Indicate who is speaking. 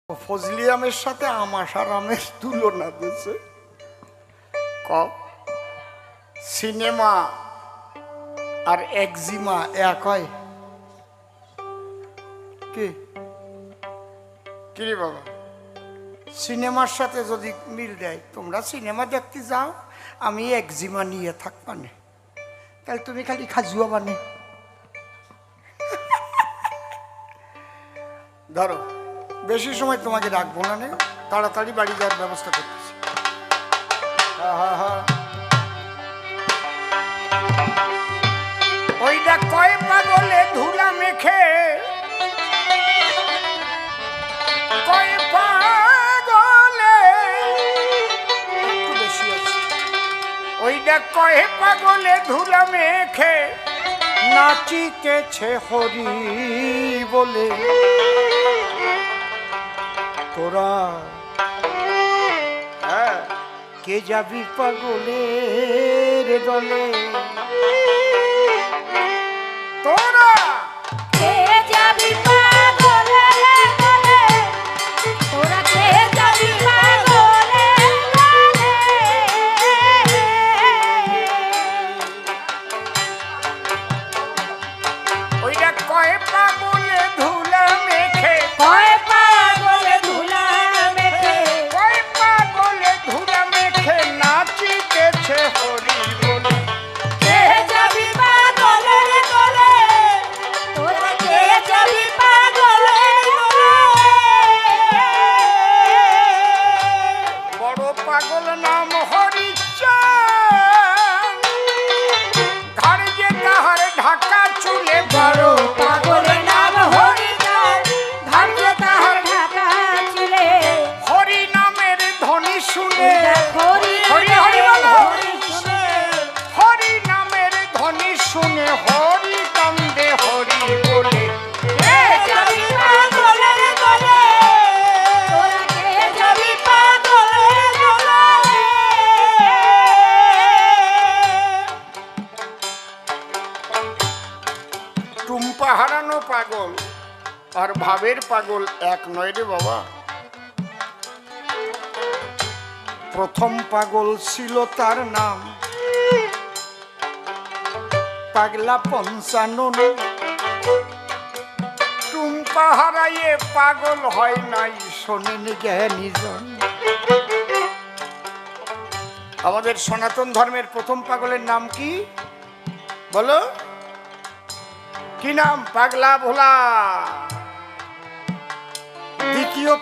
Speaker 1: ফজলি আমের সাথে আমাশার আমের তুলনা দিয়েছে। সিনেমা আর একজিমা এক হয় কি রে বাবা? সিনেমার সাথে যদি মিল দেয়, তোমরা সিনেমা দেখতে যাও, আমি একজিমা নিয়ে থাকবানে, তাহলে তুমি খালি খাজুয়া বানে। ধরো, বেশি সময় তোমাকে রাখবো না, তাড়াতাড়ি বাড়ি যাওয়ার ব্যবস্থা করতেছি। ওইটা কয় পাগলে ধুলা মেখে, কয় পাগলে একটু বেশি আছে, ওইটা কয় পাগলে ধুলা মেখে নাচিতেছে হরি বলে। তোরা কে যাবি পাগলের দলে? তোরা
Speaker 2: কে যাবি পাগলের দলে? তোরা কে যাবি পাগলের দলে?
Speaker 1: ওইটা কয় পাগলে ধুলা মেখে,
Speaker 2: কয় পাগলে ধুলা মেখে,
Speaker 1: কয় পাগলে ধুলা মেখে নাচিতেছে হরি বলে।
Speaker 2: কে যাবি পাগলের দলে? তোরা কে যাবি পাগলের দলে?
Speaker 1: বড় পাগল নাম হরিচাঁদ, ঘাড় যে তাহার ঢাকা চুলে বড়
Speaker 2: পাগলের নাম হরিচাঁদ, ঘাড়ে তাহার ঢাকা চুলে।
Speaker 1: হরি নামের ধ্বনি শুনে,
Speaker 2: হরি
Speaker 1: হরি হরি বলো।
Speaker 2: হরি শুনে,
Speaker 1: হরি নামের ধ্বনি শুনে হরি কান্দে হরি বলে।
Speaker 2: কে যাবি পাগলের দলে? তোরা কে যাবি পাগলের দলে?
Speaker 1: টুম্পা হারানো পাগল আর ভাবের পাগল এক নয় রে বাবা। প্রথম পাগল ছিল তার নাম পাগলা পঞ্চানন। টুম্পা হারাইয়ে পাগল হয় নাই, শোনেন জ্ঞানীজন। আমাদের সনাতন ধর্মের প্রথম পাগলের নাম কি বলো? কি নাম? পাগলা ভোলা। দ্বিতীয়